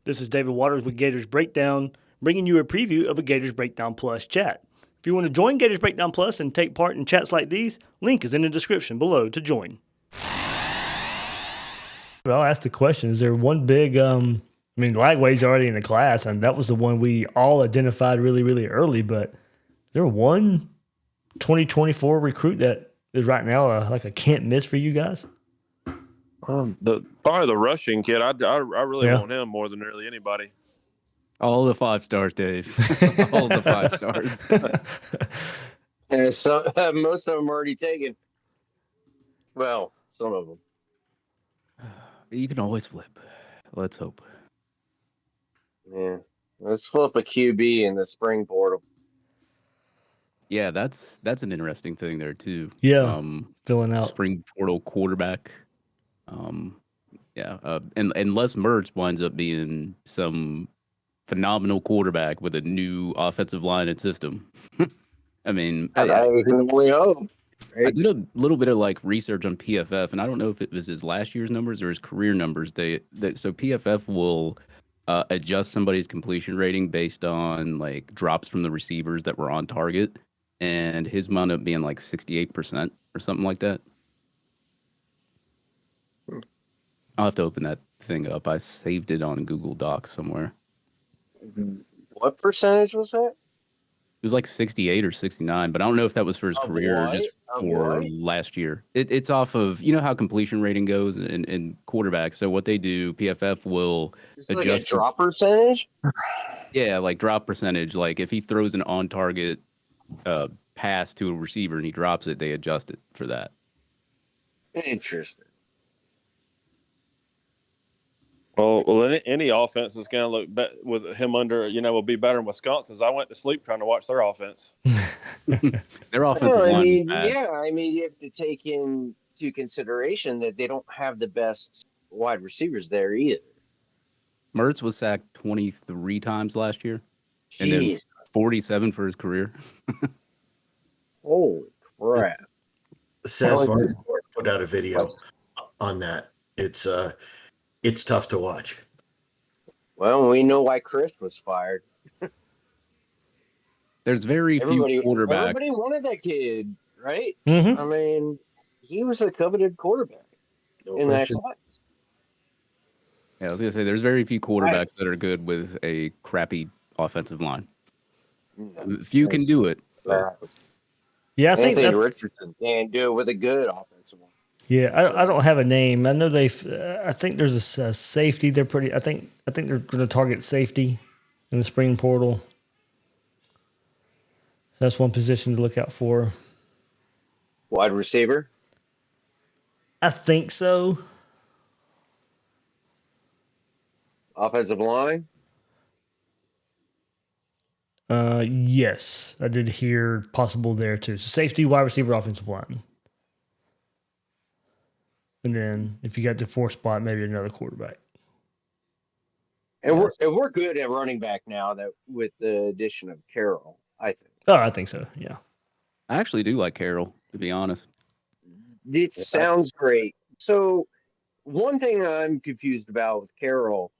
This is David Waters with Gators Breakdown, bringing you a preview of a Gators Breakdown Plus chat. If you want to join Gators Breakdown Plus and take part in chats like these, link is in the description below to join. Well, I'll ask the question, is there one big, Lagway's already in the class, and that was the one we all identified really, really early, but is there one 2024 recruit that is right now like a can't miss for you guys? Probably the rushing kid. I really want him more than really anybody. All the 5 stars, Dave. All the 5 stars. And so most of them are already taken. Well, some of them. You can always flip. Let's hope. Yeah, let's flip a QB in the spring portal. Yeah, that's an interesting thing there too. Yeah, filling out spring portal quarterback. And unless Mertz winds up being some phenomenal quarterback with a new offensive line and system. I mean, I can only hope. Right? I did a little bit of like research on PFF, and I don't know if it was his last year's numbers or his career numbers. So PFF will adjust somebody's completion rating based on like drops from the receivers that were on target, and his wound up being like 68% or something like that. I'll have to open that thing up. I saved it on Google Docs somewhere. What percentage was that? It was like 68 or 69, but I don't know if that was for his career or just for last year. It's off of, you know how completion rating goes in quarterbacks. So what they do, PFF will adjust. Like a drop percentage? Yeah, like drop percentage. Like if he throws an on-target pass to a receiver and he drops it, they adjust it for that. Interesting. Well, any offense is going to look with him under, will be better than Wisconsin's. I went to sleep trying to watch their offense. Their offensive line is bad. Yeah, you have to take into consideration that they don't have the best wide receivers there either. Mertz was sacked 23 times last year. Jeez. And then 47 for his career. Holy crap. Seth Martin put out a video on that. It's tough to watch. Well, we know why Chris was fired. There's very few quarterbacks. Everybody wanted that kid, right? Mm-hmm. He was a coveted quarterback in that class. Yeah, I was going to say, there's very few quarterbacks that are good with a crappy offensive line. Few can do it. Yeah, I think Richardson can do it with a good offensive line. Yeah, I don't have a name. I know I think there's a safety. They're pretty. I think they're going to target safety in the spring portal. That's one position to look out for. Wide receiver? I think so. Offensive line? Yes, I did hear possible there too. So safety, wide receiver, offensive line. And then if you got the 4th spot, maybe another quarterback. And we're good at running back now that with the addition of Carroll, I think. Oh, I think so, yeah. I actually do like Carroll, to be honest. It sounds great. So one thing I'm confused about with Carroll,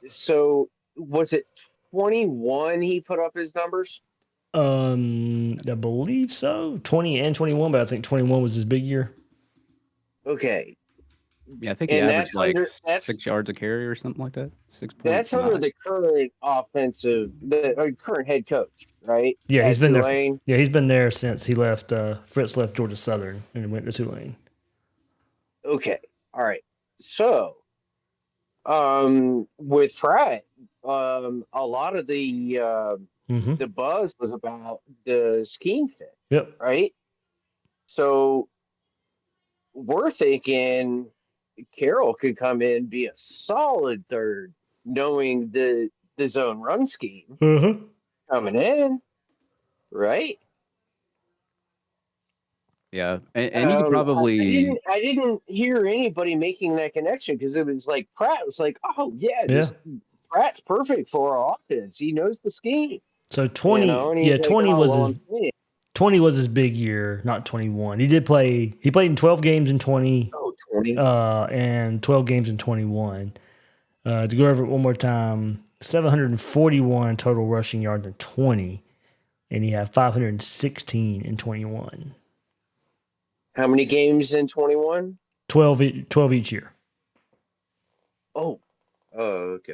so was it 21 he put up his numbers? I believe so. 20 and 21, but I think 21 was his big year. Okay. Yeah, I think he averaged like 6 yards a carry or something like that. 6 points. That's under the current current head coach, right? Yeah, he's been there. Yeah, he's been there since he left. Fritz left Georgia Southern and went to Tulane. Okay, all right. So, with Pratt, a lot of the buzz was about the scheme fit. Yep. Right. So we're thinking Carroll could come in, be a solid third, knowing the zone run scheme coming in, right? Yeah, and he could probably. I didn't hear anybody making that connection because it was like Pratt was like, "Oh yeah, Pratt's perfect for our offense. He knows the scheme." So 20, 20 was 20 was his big year, not 21. He did play. He played in 12 games in 20. Oh, 20. And 12 games in 21. To go over it one more time, 741 total rushing yards in 20, and he had 516 in 21. How many games in 21? 12 each year. Oh, okay.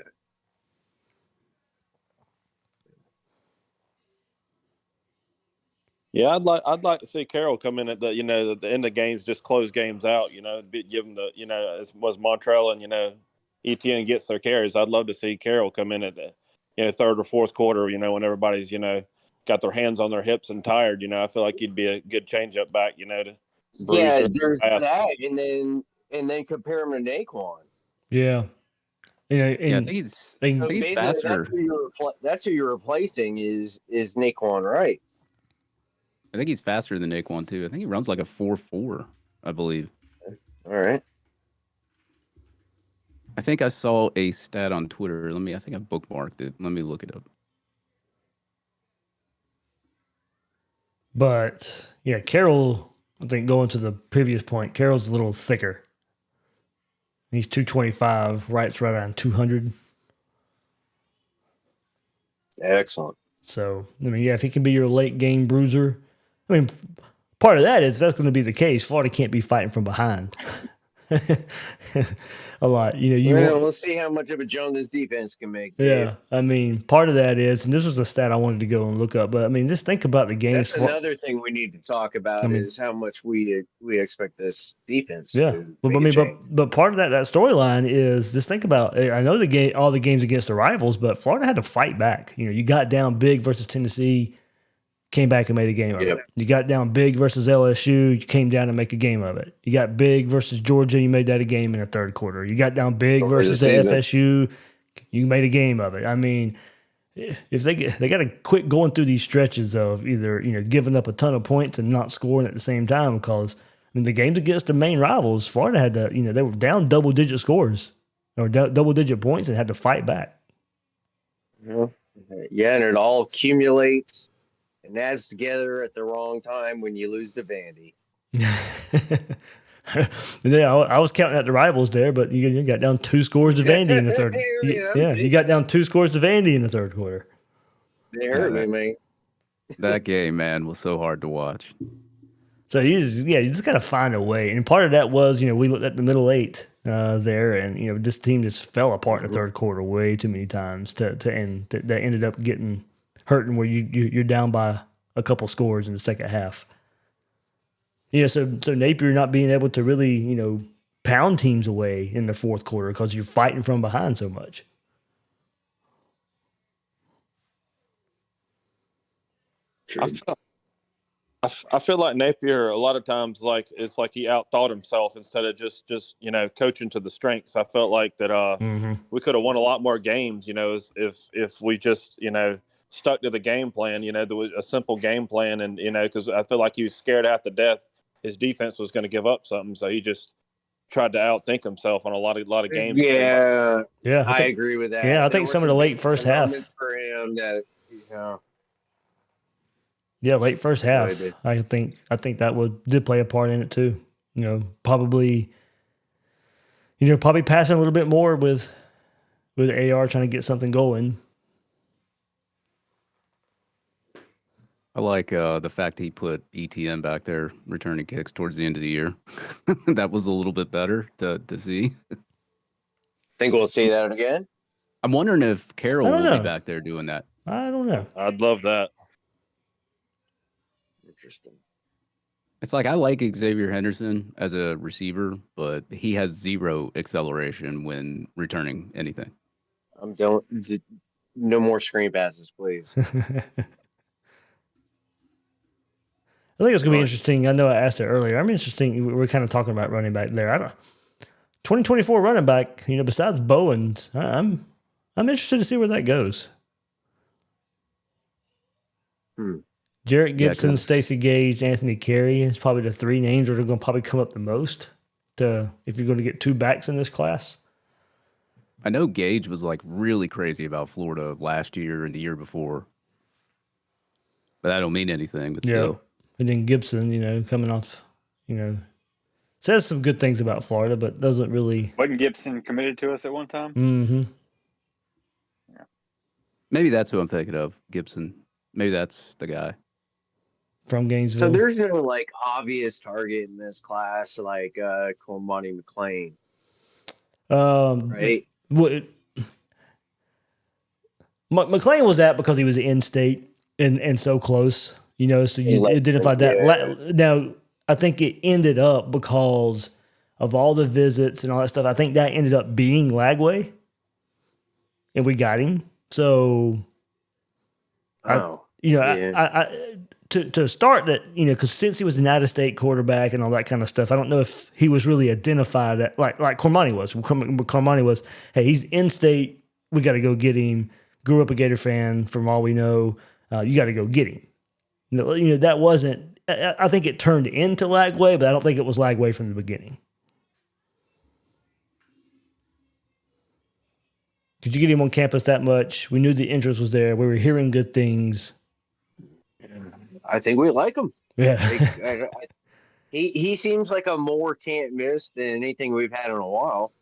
Yeah, I'd like to see Carroll come in at the the end of games, just close games out. Give them the as was Montrell and Etienne gets their carries. I'd love to see Carroll come in at the third or fourth quarter. When everybody's got their hands on their hips and tired. I feel like he'd be a good change up back. To bruise Yeah, their there's ass. that, and then compare him to Naquan. Yeah. Yeah, I think he's So basically faster. That's who you're replacing is Naquan, right? I think he's faster than Naquan too. I think he runs like a 4.4, I believe. All right. I think I saw a stat on Twitter. I think I bookmarked it. Let me look it up. But yeah, Carroll, I think going to the previous point, Carroll's a little thicker. He's 225, Wright's right around 200. Excellent. So, I mean, yeah, if he can be your late game bruiser, I mean, part of that is that's going to be the case. Florida can't be fighting from behind a lot. We'll see how much of a jump this defense can make. Yeah, I mean, part of that is, and this was a stat I wanted to go and look up, but I mean, just think about the games. That's another thing we need to talk about is how much we expect this defense to. But part of that storyline is just think about. I know all the games against the rivals, but Florida had to fight back. You got down big versus Tennessee, came back and made a game of it. You got down big versus LSU, you came down and make a game of it. You got big versus Georgia, you made that a game in the third quarter. You got down big versus the FSU, you made a game of it. I mean, if they got to quit going through these stretches of either giving up a ton of points and not scoring at the same time, because I mean the games against the main rivals, Florida had to they were down double-digit scores or double-digit points and had to fight back. Yeah, and it all accumulates and adds together at the wrong time when you lose to Vandy. Yeah, I was counting out the rivals there, but you got down 2 scores to Vandy in the third. You got down 2 scores to Vandy in the third quarter. They hurt me, man. That game, man, was so hard to watch. So you just got to find a way, and part of that was we looked at the middle 8 there, and this team just fell apart in the third quarter way too many times to end. That ended up getting hurting where you're down by a couple scores in the second half. So Napier not being able to really, pound teams away in the fourth quarter because you're fighting from behind so much. I feel like Napier a lot of times it's like he outthought himself instead of just coaching to the strengths. I felt like that we could have won a lot more games, if we just stuck to the game plan. There was a simple game plan, and because I feel like he was scared half to death his defense was going to give up something, so he just tried to outthink himself on a lot of games. Yeah, I agree with that. Yeah, I think some of the late first half for him that late first half. I think that did play a part in it too. Probably passing a little bit more with AR trying to get something going. I like the fact he put ETN back there returning kicks towards the end of the year. That was a little bit better to see. Think we'll see that again? I'm wondering if Carroll will be back there doing that. I don't know. I'd love that. Interesting. It's like I like Xavier Henderson as a receiver, but he has 0 acceleration when returning anything. No more screen passes, please. I think it's going to be interesting. I know I asked it earlier. I'm interesting. We're kind of talking about running back there. 2024 running back, besides Bowens, I'm interested to see where that goes. Jarrett Gibson, Stacey Gage, Anthony Carey is probably the 3 names that are going to probably come up the most if you're going to get 2 backs in this class. I know Gage was really crazy about Florida last year and the year before, but that don't mean anything. But still. And then Gibson, coming off, says some good things about Florida, but doesn't really. Wasn't Gibson committed to us at one time? Mm-hmm. Maybe that's who I'm thinking of, Gibson. Maybe that's the guy. From Gainesville. So there's no like obvious target in this class like Cormani McClain, right? McLean was that because he was in state and so close, so you identified that. Yeah. Now, I think it ended up because of all the visits and all that stuff. I think that ended up being Lagway, and we got him. So, to start that, because since he was an out-of-state quarterback and all that kind of stuff, I don't know if he was really identified like Cormani was. Cormani was, hey, he's in-state. We got to go get him. Grew up a Gator fan. From all we know, you got to go get him. That wasn't. I think it turned into Lagway, but I don't think it was Lagway from the beginning. Could you get him on campus that much? We knew the interest was there. We were hearing good things. I think we like him. Yeah. He seems like a more can't miss than anything we've had in a while.